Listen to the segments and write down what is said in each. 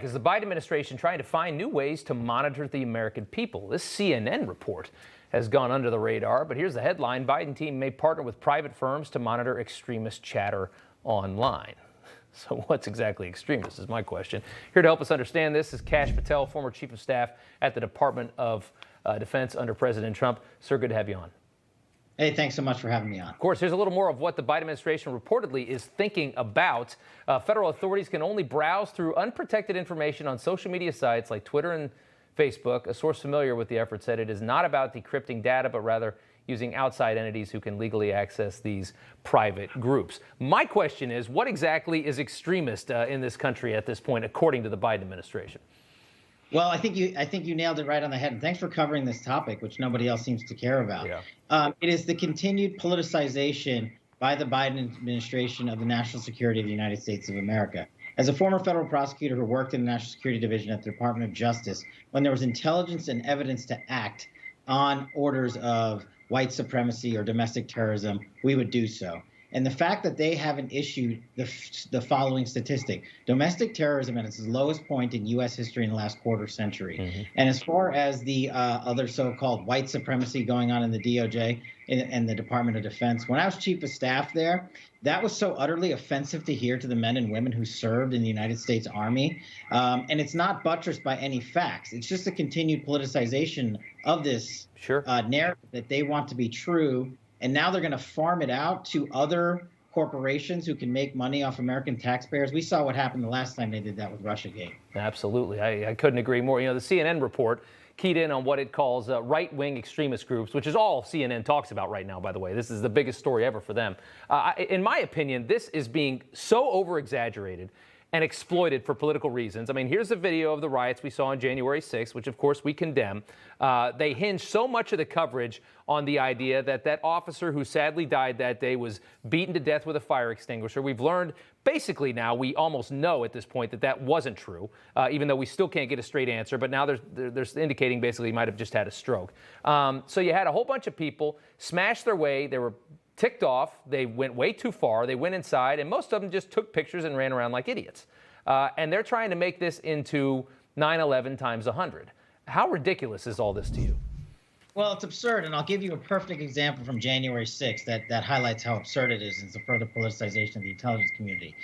Is the Biden administration trying to find new ways to monitor the American people? This CNN report has gone under the radar, but here's the headline. Biden team may partner with private firms to monitor extremist chatter online. So what's exactly extremist is my question. Here to help us understand this is Kash Patel, former chief of staff at the Department of Defense under President Trump. Sir, good to have you on. Hey, thanks so much for having me on. Of course, here's a little more of what the Biden administration reportedly is thinking about. Federal authorities can only browse through unprotected information on social media sites like Twitter and Facebook. A source familiar with the effort said it is not about decrypting data, but rather using outside entities who can legally access these private groups. My question is, what exactly is extremist in this country at this point, according to the Biden administration? Well, I think you nailed it right on the head. And thanks for covering this topic, which nobody else seems to care about. Yeah. It is the continued politicization by the Biden administration of the national security of the United States of America. As a former federal prosecutor who worked in the National Security Division at the Department of Justice, when there was intelligence and evidence to act on orders of white supremacy or domestic terrorism, we would do so. And the fact that they haven't issued the following statistic: domestic terrorism at its lowest point in U.S. history in the last quarter century. Mm-hmm. And as far as the other so-called white supremacy going on in the DOJ and the Department of Defense, when I was chief of staff there, that was so utterly offensive to hear to the men and women who served in the United States Army. And it's not buttressed by any facts. It's just a continued politicization of this narrative that they want to be true. And now they're going to farm it out to other corporations who can make money off American taxpayers. We saw what happened the last time they did that with Russiagate. Absolutely. I couldn't agree more. You know, the CNN report keyed in on what it calls right-wing extremist groups, which is all CNN talks about right now, by the way. This is the biggest story ever for them. In my opinion, this is being so over-exaggerated and exploited for political reasons. I mean, here's a video of the riots we saw on January 6th, which of course we condemn. They hinge so much of the coverage on the idea that that officer who sadly died that day was beaten to death with a fire extinguisher. We've learned basically now, we almost know at this point that that wasn't true, even though we still can't get a straight answer. But now they're indicating basically he might have just had a stroke. So you had a whole bunch of people smash their way. They were ticked off. They went way too far. They went inside, and most of them just took pictures and ran around like idiots. And they're trying to make this into 9/11 times 100. How ridiculous is all this to you? Well, it's absurd, and I'll give you a perfect example from January 6th that highlights how absurd it is and it's a further politicization of the intelligence community.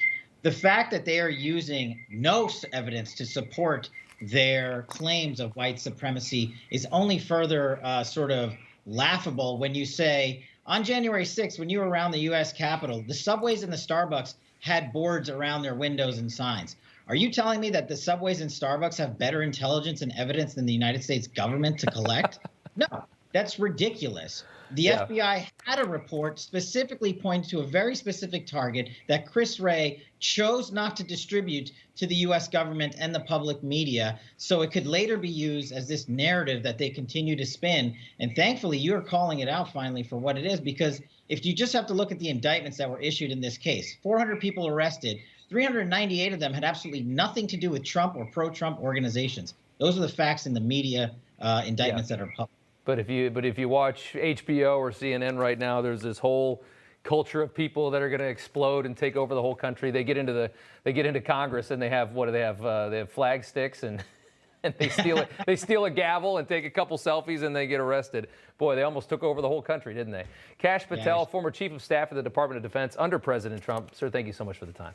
The fact that they are using no evidence to support their claims of white supremacy is only further sort of laughable when you say, on January 6th, when you were around the U.S. Capitol, the subways and the Starbucks had boards around their windows and signs. Are you telling me that the subways and Starbucks have better intelligence and evidence than the United States government to collect? No, that's ridiculous. The FBI had a report specifically pointing to a very specific target that Chris Wray chose not to distribute to the U.S. government and the public media, so it could later be used as this narrative that they continue to spin. And thankfully, you're calling it out finally for what it is, because if you just have to look at the indictments that were issued in this case, 400 people arrested, 398 of them had absolutely nothing to do with Trump or pro-Trump organizations. Those are the facts in the media indictments that are public. But if you watch HBO or CNN right now, there's this whole culture of people that are going to explode and take over the whole country. They get into Congress and they have they have flag sticks and they steal a gavel and take a couple selfies and they get arrested. Boy, they almost took over the whole country, didn't they? Kash Patel, former chief of staff at the Department of Defense under President Trump. Sir, thank you so much for the time.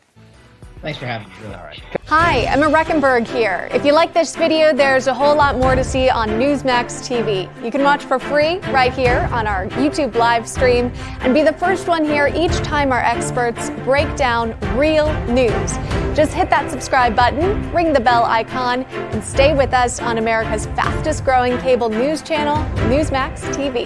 Thanks for having me. All right. Hi, Emma Reckenberg here. If you like this video, there's a whole lot more to see on Newsmax TV. You can watch for free right here on our YouTube live stream and be the first one here each time our experts break down real news. Just hit that subscribe button, ring the bell icon, and stay with us on America's fastest growing cable news channel, Newsmax TV.